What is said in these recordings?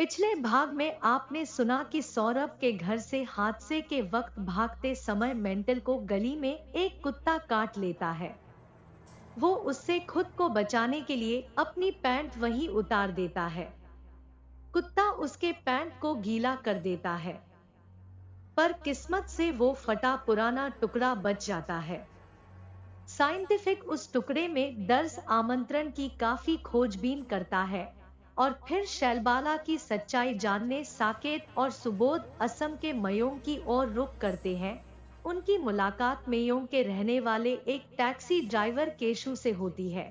पिछले भाग में आपने सुना कि सौरभ के घर से हादसे के वक्त भागते समय मेंटल को गली में एक कुत्ता काट लेता है। वो उससे खुद को बचाने के लिए अपनी पैंट वहीं उतार देता है। कुत्ता उसके पैंट को गीला कर देता है, पर किस्मत से वो फटा पुराना टुकड़ा बच जाता है। साइंटिफिक उस टुकड़े में दर्ज आमंत्रण की काफी खोजबीन करता है और फिर शैलबाला की सच्चाई जानने साकेत और सुबोध असम के मयोंग की ओर रुख करते हैं। उनकी मुलाकात मयोंग के रहने वाले एक टैक्सी ड्राइवर केशु से होती है।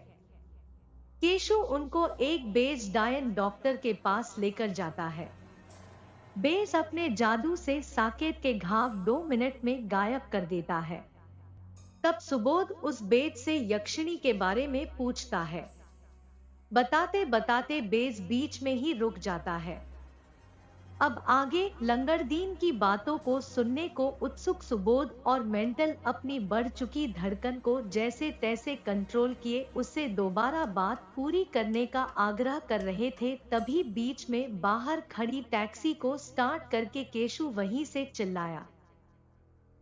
केशु उनको एक बेज डायन डॉक्टर के पास लेकर जाता है। बेज अपने जादू से साकेत के घाव 2 मिनट में गायब कर देता है। तब सुबोध उस बेज से यक्षिणी के बारे में पूछता है। बताते बताते बेज बीच में ही रुक जाता है। अब आगे लंगड़दीन की बातों को सुनने को उत्सुक सुबोध और मेंटल अपनी बढ़ चुकी धड़कन को जैसे तैसे कंट्रोल किए उससे दोबारा बात पूरी करने का आग्रह कर रहे थे। तभी बीच में बाहर खड़ी टैक्सी को स्टार्ट करके केशु वहीं से चिल्लाया,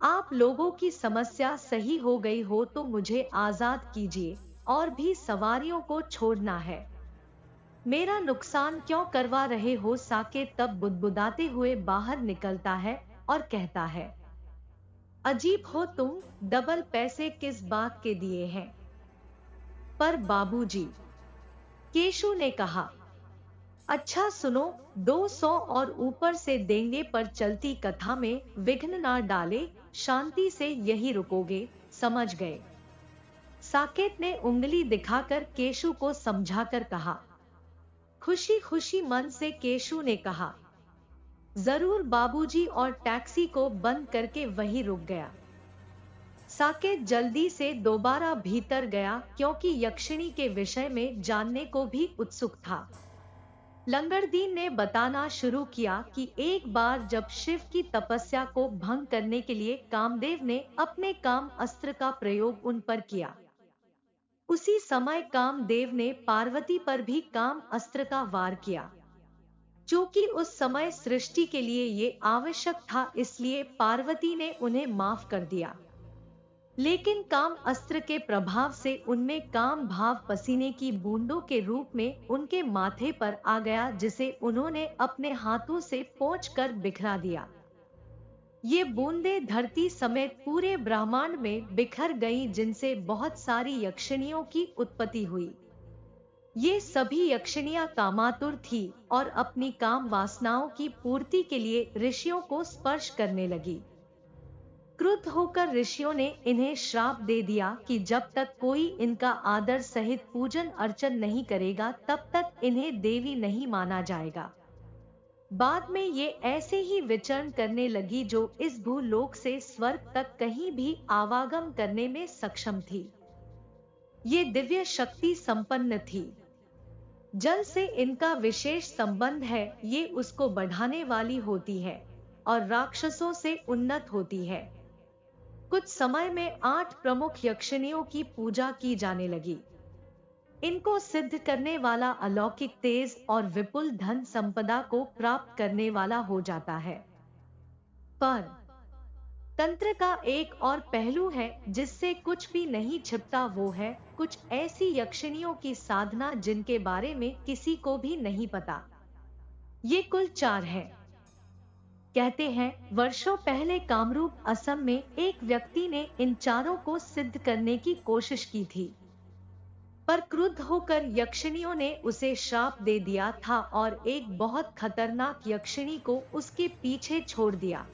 आप लोगों की समस्या सही हो गई हो तो मुझे आजाद कीजिए, और भी सवारियों को छोड़ना है। मेरा नुकसान क्यों करवा रहे हो? साकेत तब बुदबुदाते हुए बाहर निकलता है और कहता है, अजीब हो तुम, डबल पैसे किस बात के दिए हैं? पर बाबूजी, केशु ने कहा। अच्छा सुनो, 200 और ऊपर से देंगे, पर चलती कथा में विघ्न ना डाले, शांति से यही रुकोगे, समझ गए? साकेत ने उंगली दिखाकर केशु को समझाकर कहा। खुशी खुशी मन से केशु ने कहा, जरूर बाबूजी, और टैक्सी को बंद करके वहीं रुक गया। साकेत जल्दी से दोबारा भीतर गया क्योंकि यक्षिणी के विषय में जानने को भी उत्सुक था। लंगड़दीन ने बताना शुरू किया कि एक बार जब शिव की तपस्या को भंग करने के लिए कामदेव ने अपने काम अस्त्र का प्रयोग उन पर किया, उसी समय कामदेव ने पार्वती पर भी काम अस्त्र का वार किया। चूंकि उस समय सृष्टि के लिए ये आवश्यक था, इसलिए पार्वती ने उन्हें माफ कर दिया। लेकिन काम अस्त्र के प्रभाव से उनमें काम भाव पसीने की बूंदों के रूप में उनके माथे पर आ गया, जिसे उन्होंने अपने हाथों से पोंछकर बिखरा दिया। ये बूंदें धरती समेत पूरे ब्रह्मांड में बिखर गईं, जिनसे बहुत सारी यक्षिणियों की उत्पत्ति हुई। ये सभी यक्षिणियां कामातुर थी और अपनी काम वासनाओं की पूर्ति के लिए ऋषियों को स्पर्श करने लगी। क्रुद्ध होकर ऋषियों ने इन्हें श्राप दे दिया कि जब तक कोई इनका आदर सहित पूजन अर्चन नहीं करेगा तब तक इन्हें देवी नहीं माना जाएगा। बाद में ये ऐसे ही विचरण करने लगी जो इस भूलोक से स्वर्ग तक कहीं भी आवागम करने में सक्षम थी। ये दिव्य शक्ति संपन्न थी। जल से इनका विशेष संबंध है, ये उसको बढ़ाने वाली होती है और राक्षसों से उन्नत होती है। कुछ समय में 8 प्रमुख यक्षिणियों की पूजा की जाने लगी। इनको सिद्ध करने वाला अलौकिक तेज और विपुल धन संपदा को प्राप्त करने वाला हो जाता है। पर तंत्र का एक और पहलू है जिससे कुछ भी नहीं छिपता, वो है कुछ ऐसी यक्षिणियों की साधना जिनके बारे में किसी को भी नहीं पता। ये कुल 4 है। कहते हैं वर्षों पहले कामरूप असम में एक व्यक्ति ने इन चारों को सिद्ध करने की कोशिश की थी, पर क्रुद्ध होकर यक्षिणियों ने उसे श्राप दे दिया था और एक बहुत खतरनाक यक्षिणी को उसके पीछे छोड़ दिया।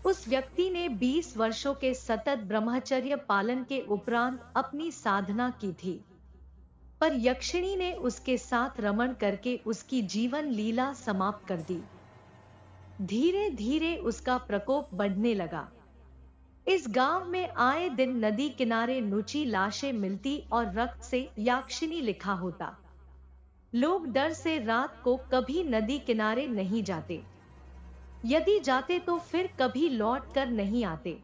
उस व्यक्ति ने 20 वर्षों के सतत ब्रह्मचर्य पालन के उपरांत अपनी साधना की थी, पर यक्षिणी ने उसके साथ रमण करके उसकी जीवन लीला समाप्त कर दी। धीरे धीरे उसका प्रकोप बढ़ने लगा। इस गांव में आए दिन नदी किनारे नुची लाशें मिलती और रक्त से याक्षिणी लिखा होता। लोग डर से रात को कभी नदी किनारे नहीं जाते, यदि जाते तो फिर कभी लौट कर नहीं आते।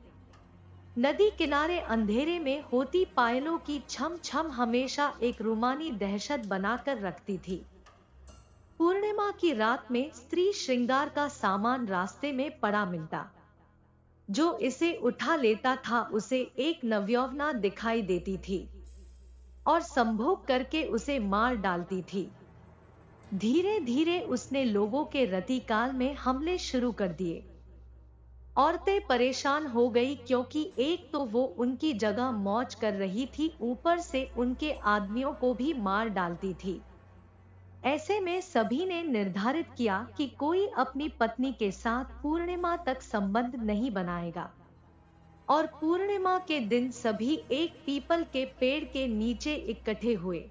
नदी किनारे अंधेरे में होती पायलों की छम छम हमेशा एक रूमानी दहशत बनाकर रखती थी। पूर्णिमा की रात में स्त्री श्रृंगार का सामान रास्ते में पड़ा मिलता। जो इसे उठा लेता था उसे एक नवयौवना दिखाई देती थी और संभोग करके उसे मार डालती थी। धीरे धीरे उसने लोगों के रतिकाल में हमले शुरू कर दिए। औरतें परेशान हो गई क्योंकि एक तो वो उनकी जगह मौज कर रही थी, ऊपर से उनके आदमियों को भी मार डालती थी। ऐसे में सभी ने निर्धारित किया कि कोई अपनी पत्नी के साथ पूर्णिमा तक संबंध नहीं बनाएगा। और पूर्णिमा के दिन सभी एक पीपल के पेड़ के नीचे इकट्ठे हुए।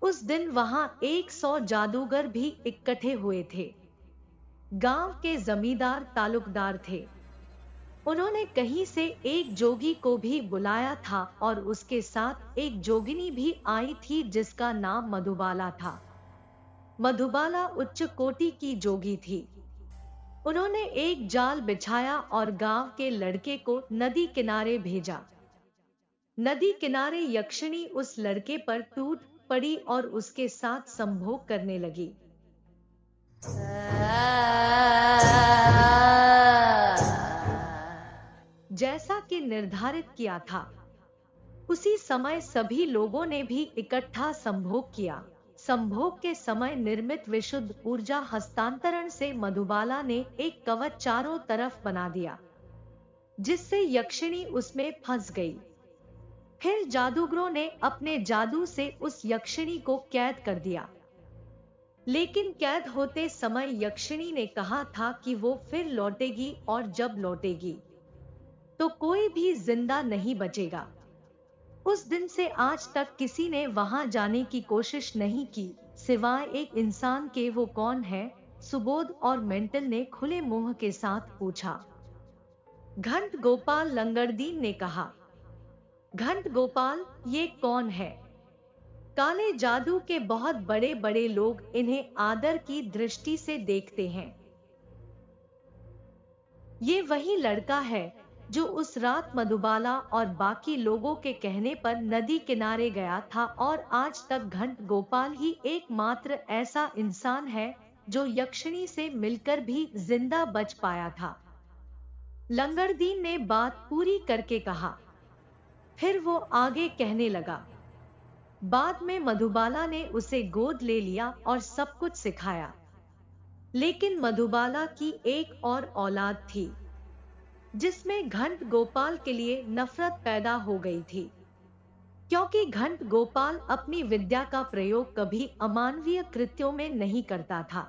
उस दिन वहां 100 जादूगर भी इकट्ठे हुए थे। गांव के जमींदार तालुकदार थे। उन्होंने कहीं से एक जोगी को भी बुलाया था और उसके साथ एक जोगिनी भी आई थी जिसका नाम मधुबाला था। मधुबाला उच्च कोटि की जोगी थी। उन्होंने एक जाल बिछाया और गांव के लड़के को नदी किनारे भेजा। नदी किनारे यक्षिणी उस लड़के पर टूट पड़ी और उसके साथ संभोग करने लगी। जैसा कि निर्धारित किया था, उसी समय सभी लोगों ने भी इकट्ठा संभोग किया। संभोग के समय निर्मित विशुद्ध ऊर्जा हस्तांतरण से मधुबाला ने एक कवच चारों तरफ बना दिया, जिससे यक्षिणी उसमें फंस गई। फिर जादूगरों ने अपने जादू से उस यक्षिणी को कैद कर दिया। लेकिन कैद होते समय यक्षिणी ने कहा था कि वो फिर लौटेगी और जब लौटेगी तो कोई भी जिंदा नहीं बचेगा। उस दिन से आज तक किसी ने वहां जाने की कोशिश नहीं की सिवाय एक इंसान के। वो कौन है? सुबोध और मेंटल ने खुले मुंह के साथ पूछा। घंट गोपाल लंगड़दीन ने कहा। घंट गोपाल, ये कौन है? काले जादू के बहुत बड़े बड़े लोग इन्हें आदर की दृष्टि से देखते हैं। ये वही लड़का है जो उस रात मधुबाला और बाकी लोगों के कहने पर नदी किनारे गया था, और आज तक घंट गोपाल ही एकमात्र ऐसा इंसान है जो यक्षिणी से मिलकर भी जिंदा बच पाया था। लंगड़दीन ने बात पूरी करके कहा। फिर वो आगे कहने लगा। बाद में मधुबाला ने उसे गोद ले लिया और सब कुछ सिखाया। लेकिन मधुबाला की एक और औलाद थी जिसमें घंट गोपाल के लिए नफरत पैदा हो गई थी, क्योंकि घंट गोपाल अपनी विद्या का प्रयोग कभी अमानवीय कृत्यों में नहीं करता था।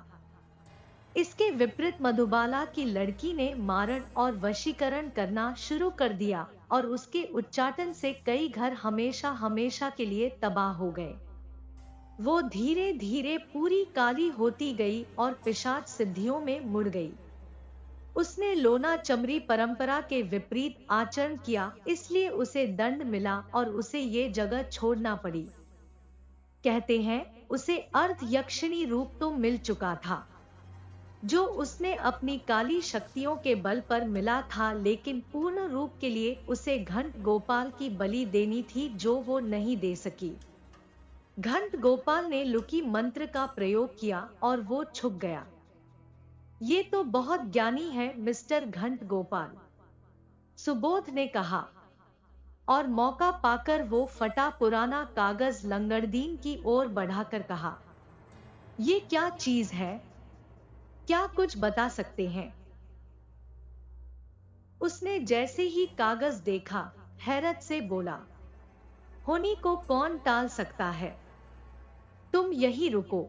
इसके विपरीत मधुबाला की लड़की ने मारण और वशीकरण करना शुरू कर दिया और उसके उच्चाटन से कई घर हमेशा हमेशा के लिए तबाह हो गए। वो धीरे धीरे पूरी काली होती गई और पिशाच सिद्धियों में मुड़ गई। उसने लोना चमरी परंपरा के विपरीत आचरण किया, इसलिए उसे दंड मिला और उसे ये जगह छोड़ना पड़ी। कहते हैं उसे अर्ध यक्षिणी रूप तो मिल चुका था जो उसने अपनी काली शक्तियों के बल पर मिला था, लेकिन पूर्ण रूप के लिए उसे घंट गोपाल की बलि देनी थी जो वो नहीं दे सकी। घंट गोपाल ने लुकी मंत्र का प्रयोग किया और वो छुप गया। ये तो बहुत ज्ञानी है मिस्टर घंट गोपाल, सुबोध ने कहा, और मौका पाकर वो फटा पुराना कागज लंगड़दीन की ओर बढ़ाकर कहा। ये क्या चीज है? क्या कुछ बता सकते हैं? उसने जैसे ही कागज देखा हैरत से बोला, होनी को कौन टाल सकता है? तुम यही रुको।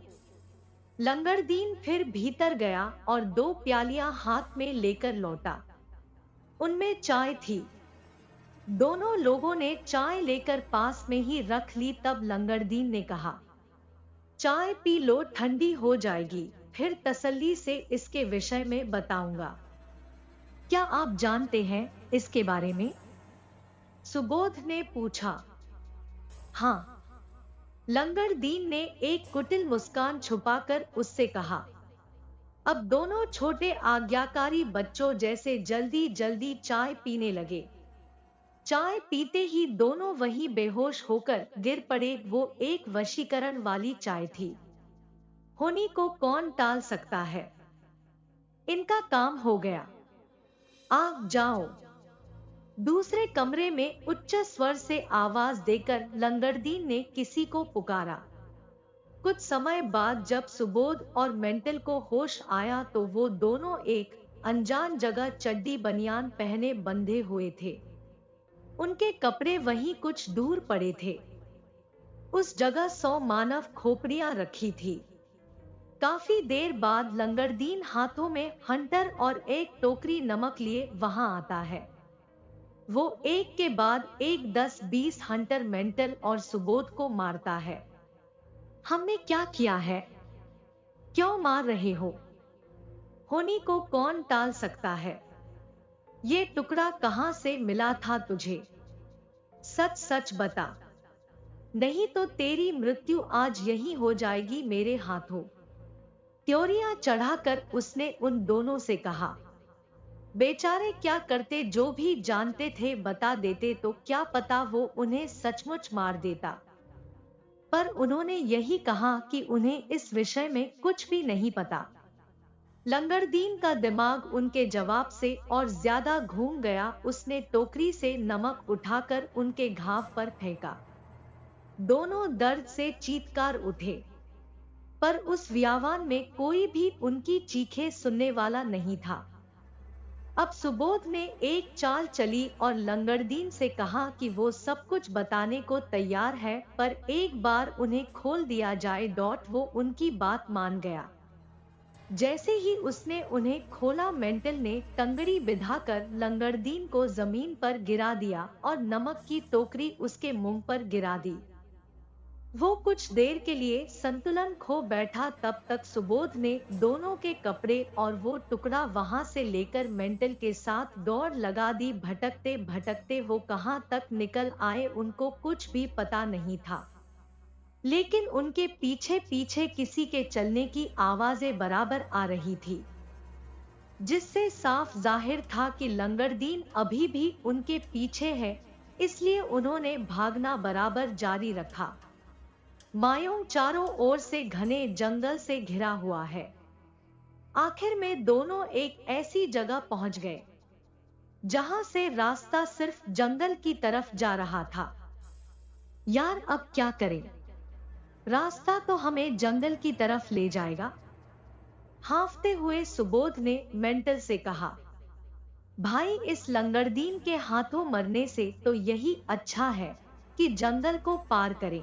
लंगड़दीन फिर भीतर गया और 2 प्यालियां हाथ में लेकर लौटा। उनमें चाय थी। दोनों लोगों ने चाय लेकर पास में ही रख ली। तब लंगड़दीन ने कहा, चाय पी लो, ठंडी हो जाएगी, फिर तसल्ली से इसके विषय में बताऊंगा। क्या आप जानते हैं इसके बारे में? सुबोध ने पूछा। हाँ, लंगड़दीन ने एक कुटिल मुस्कान छुपाकर उससे कहा। अब दोनों छोटे आज्ञाकारी बच्चों जैसे जल्दी जल्दी चाय पीने लगे। चाय पीते ही दोनों वहीं बेहोश होकर गिर पड़े। वो एक वशीकरण वाली चाय थी। होनी को कौन टाल सकता है? इनका काम हो गया, आप जाओ। दूसरे कमरे में उच्च स्वर से आवाज देकर लंगड़दीन ने किसी को पुकारा। कुछ समय बाद जब सुबोध और मेंटल को होश आया तो वो दोनों एक अनजान जगह चड्डी बनियान पहने बंधे हुए थे। उनके कपड़े वहीं कुछ दूर पड़े थे। उस जगह 100 मानव खोपड़ियां रखी थी। काफी देर बाद लंगड़दीन हाथों में हंटर और एक टोकरी नमक लिए वहां आता है। वो एक के बाद एक 10-20 हंटर मेंटल और सुबोध को मारता है। हमने क्या किया है? क्यों मार रहे हो? होनी को कौन टाल सकता है? ये टुकड़ा कहां से मिला था तुझे? सच सच बता, नहीं तो तेरी मृत्यु आज यही हो जाएगी मेरे हाथों। त्योरियां चढ़ाकर उसने उन दोनों से कहा। बेचारे क्या करते, जो भी जानते थे बता देते तो क्या पता वो उन्हें सचमुच मार देता। पर उन्होंने यही कहा कि उन्हें इस विषय में कुछ भी नहीं पता। लंगड़दीन का दिमाग उनके जवाब से और ज्यादा घूम गया। उसने टोकरी से नमक उठाकर उनके घाव पर फेंका। दोनों दर्द से चीत्कार उठे, पर उस व्यावान में कोई भी उनकी चीखें सुनने वाला नहीं था। अब सुबोध ने एक चाल चली और लंगड़दीन से कहा कि वो सब कुछ बताने को तैयार है, पर एक बार उन्हें खोल दिया जाए। वो उनकी बात मान गया। जैसे ही उसने उन्हें खोला, मेंटल ने टंगड़ी बिधाकर लंगड़दीन को जमीन पर गिरा दिया और नमक की टोकरी उसके मुंह पर गिरा दी। वो कुछ देर के लिए संतुलन खो बैठा। तब तक सुबोध ने दोनों के कपड़े और वो टुकड़ा वहां से लेकर मेंटल के साथ दौड़ लगा दी। भटकते भटकते वो कहां तक निकल आए उनको कुछ भी पता नहीं था, लेकिन उनके पीछे पीछे किसी के चलने की आवाजें बराबर आ रही थी, जिससे साफ जाहिर था कि लंगड़दीन अभी भी उनके पीछे है। इसलिए उन्होंने भागना बराबर जारी रखा। मायूं चारों ओर से घने जंगल से घिरा हुआ है। आखिर में दोनों एक ऐसी जगह पहुंच गए जहां से रास्ता सिर्फ जंगल की तरफ जा रहा था। यार अब क्या करें? रास्ता तो हमें जंगल की तरफ ले जाएगा। हांफते हुए सुबोध ने मेंटल से कहा, भाई इस लंगड़दीन के हाथों मरने से तो यही अच्छा है कि जंगल को पार करें।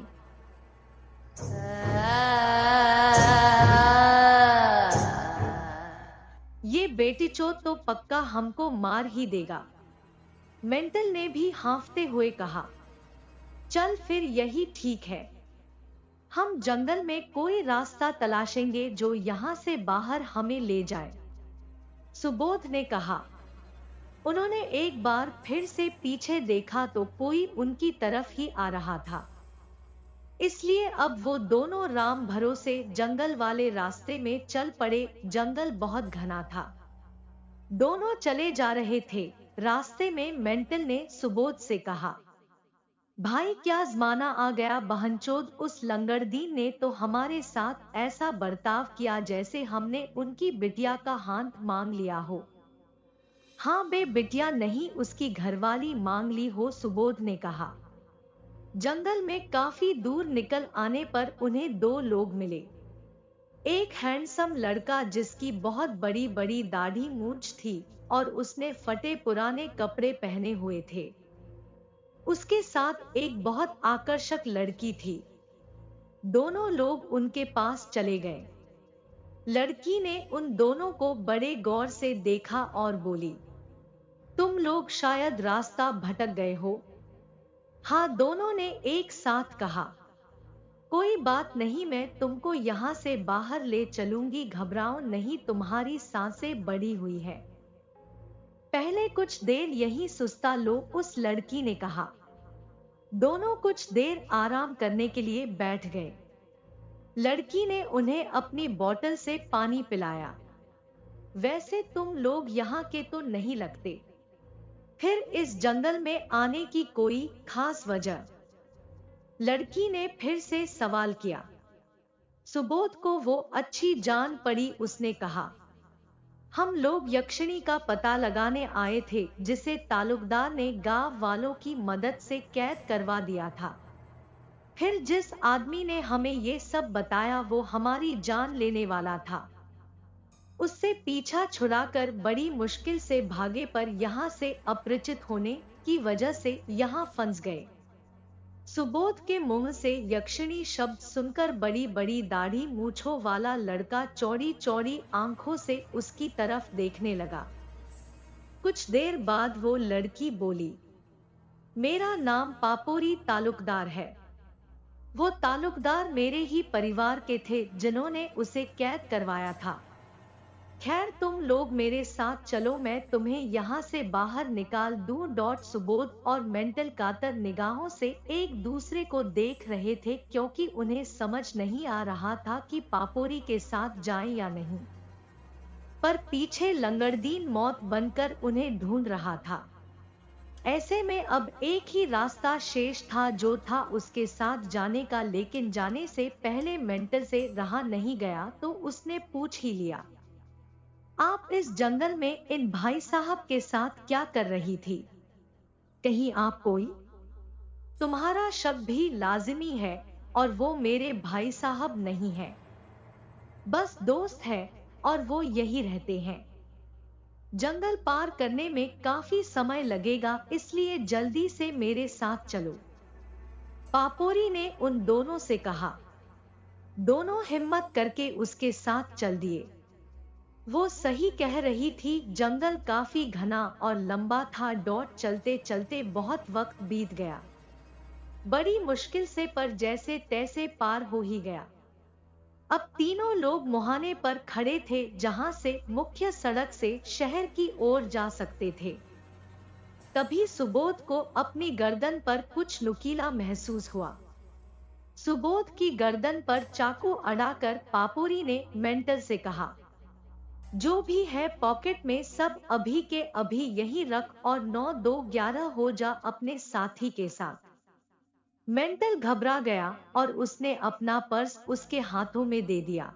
ये बेटीचोद तो पक्का हमको मार ही देगा। मेंटल ने भी हांफते हुए कहा, चल फिर यही ठीक है। हम जंगल में कोई रास्ता तलाशेंगे जो यहाँ से बाहर हमें ले जाए। सुबोध ने कहा। उन्होंने एक बार फिर से पीछे देखा तो कोई उनकी तरफ ही आ रहा था। इसलिए अब वो दोनों राम भरोसे जंगल वाले रास्ते में चल पड़े। जंगल बहुत घना था। दोनों चले जा रहे थे। रास्ते में मेंटल ने सुबोध से कहा, भाई क्या जमाना आ गया बहनचोद, उस लंगड़दीन ने तो हमारे साथ ऐसा बर्ताव किया जैसे हमने उनकी बिटिया का हाथ मांग लिया हो। हाँ बे, बिटिया नहीं, उसकी घरवाली मांग ली हो, सुबोध ने कहा। जंगल में काफी दूर निकल आने पर उन्हें दो लोग मिले। एक हैंडसम लड़का जिसकी बहुत बड़ी बड़ी दाढ़ी मूंछ थी और उसने फटे पुराने कपड़े पहने हुए थे। उसके साथ एक बहुत आकर्षक लड़की थी। दोनों लोग उनके पास चले गए। लड़की ने उन दोनों को बड़े गौर से देखा और बोली, तुम लोग शायद रास्ता भटक गए हो। हाँ, दोनों ने एक साथ कहा। कोई बात नहीं, मैं तुमको यहाँ से बाहर ले चलूंगी, घबराओ नहीं, तुम्हारी सांसें बढ़ी हुई है। पहले कुछ देर यहीं सुस्ता लो, उस लड़की ने कहा। दोनों कुछ देर आराम करने के लिए बैठ गए। लड़की ने उन्हें अपनी बोतल से पानी पिलाया। वैसे तुम लोग यहाँ के तो नहीं लगते, फिर इस जंगल में आने की कोई खास वजह? लड़की ने फिर से सवाल किया। सुबोध को वो अच्छी जान पड़ी। उसने कहा, हम लोग यक्षिणी का पता लगाने आए थे जिसे तालुकदार ने गांव वालों की मदद से कैद करवा दिया था। फिर जिस आदमी ने हमें ये सब बताया वो हमारी जान लेने वाला था। उससे पीछा छुड़ाकर बड़ी मुश्किल से भागे पर यहाँ से अपरिचित होने की वजह से यहाँ फंस गए। सुबोध के मुंह से यक्षिणी शब्द सुनकर बड़ी बड़ी दाढ़ी मूंछों वाला लड़का चौड़ी चौड़ी आंखों से उसकी तरफ देखने लगा। कुछ देर बाद वो लड़की बोली, मेरा नाम पापोरी तालुकदार है। वो तालुकदार मेरे ही परिवार के थे जिन्होंने उसे कैद करवाया था। खैर तुम लोग मेरे साथ चलो, मैं तुम्हें यहाँ से बाहर निकाल दूं। सुबोध और मेंटल कातर निगाहों से एक दूसरे को देख रहे थे क्योंकि उन्हें समझ नहीं आ रहा था कि पापोरी के साथ जाएं या नहीं, पर पीछे लंगड़दीन मौत बनकर उन्हें ढूंढ रहा था। ऐसे में अब एक ही रास्ता शेष था जो था उसके साथ जाने का, लेकिन जाने से पहले मेंटल से रहा नहीं गया तो उसने पूछ ही लिया, आप इस जंगल में इन भाई साहब के साथ क्या कर रही थी? कहीं आप कोई? तुम्हारा शक भी लाजिमी है और वो मेरे भाई साहब नहीं है, बस दोस्त है और वो यही रहते हैं। जंगल पार करने में काफी समय लगेगा, इसलिए जल्दी से मेरे साथ चलो। पापोरी ने उन दोनों से कहा। दोनों हिम्मत करके उसके साथ चल दिए। वो सही कह रही थी, जंगल काफी घना और लंबा था। चलते चलते बहुत वक्त बीत गया, बड़ी मुश्किल से पर जैसे तैसे पार हो ही गया। अब तीनों लोग मुहाने पर खड़े थे जहां से मुख्य सड़क से शहर की ओर जा सकते थे। तभी सुबोध को अपनी गर्दन पर कुछ नुकीला महसूस हुआ। सुबोध की गर्दन पर चाकू अड़ाकर पापोरी ने मेंटल से कहा, जो भी है पॉकेट में सब अभी के अभी यही रख और 9-2-11 हो जा अपने साथी के साथ। मेंटल घबरा गया और उसने अपना पर्स उसके हाथों में दे दिया।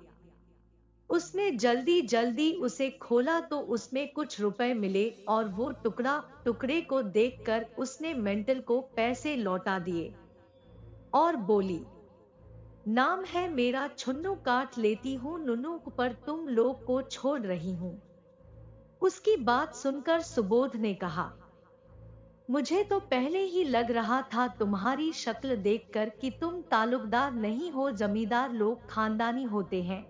उसने जल्दी जल्दी उसे खोला तो उसमें कुछ रुपए मिले और वो टुकड़े को देखकर उसने मेंटल को पैसे लौटा दिए और बोली, नाम है मेरा छुन्नू, काट लेती हूँ नुनू, पर तुम लोग को छोड़ रही हूँ। उसकी बात सुनकर सुबोध ने कहा, मुझे तो पहले ही लग रहा था तुम्हारी शक्ल देखकर कि तुम तालुकदार नहीं हो, जमींदार लोग खानदानी होते हैं,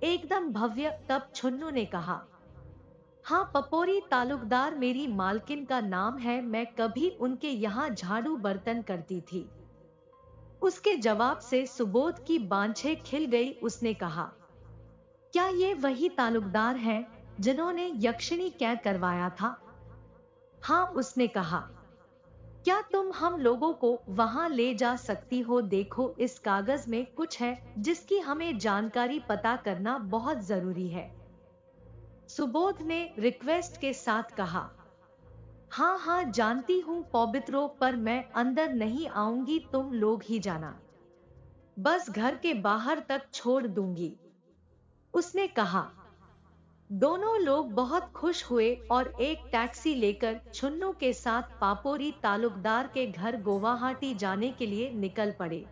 एकदम भव्य। तब छुन्नू ने कहा, हाँ पपोरी तालुकदार मेरी मालकिन का नाम है, मैं कभी उनके यहाँ झाड़ू बर्तन करती थी। उसके जवाब से सुबोध की बांछें खिल गई। उसने कहा, क्या ये वही तालुकदार हैं जिन्होंने यक्षिणी कैद करवाया था? हाँ, उसने कहा। क्या तुम हम लोगों को वहां ले जा सकती हो? देखो, इस कागज में कुछ है जिसकी हमें जानकारी पता करना बहुत जरूरी है। सुबोध ने रिक्वेस्ट के साथ कहा। हाँ हाँ जानती हूँ पवित्रो, पर मैं अंदर नहीं आऊंगी, तुम लोग ही जाना, बस घर के बाहर तक छोड़ दूंगी, उसने कहा। दोनों लोग बहुत खुश हुए और एक टैक्सी लेकर छुन्नू के साथ पापोरी तालुकदार के घर गुवाहाटी जाने के लिए निकल पड़े।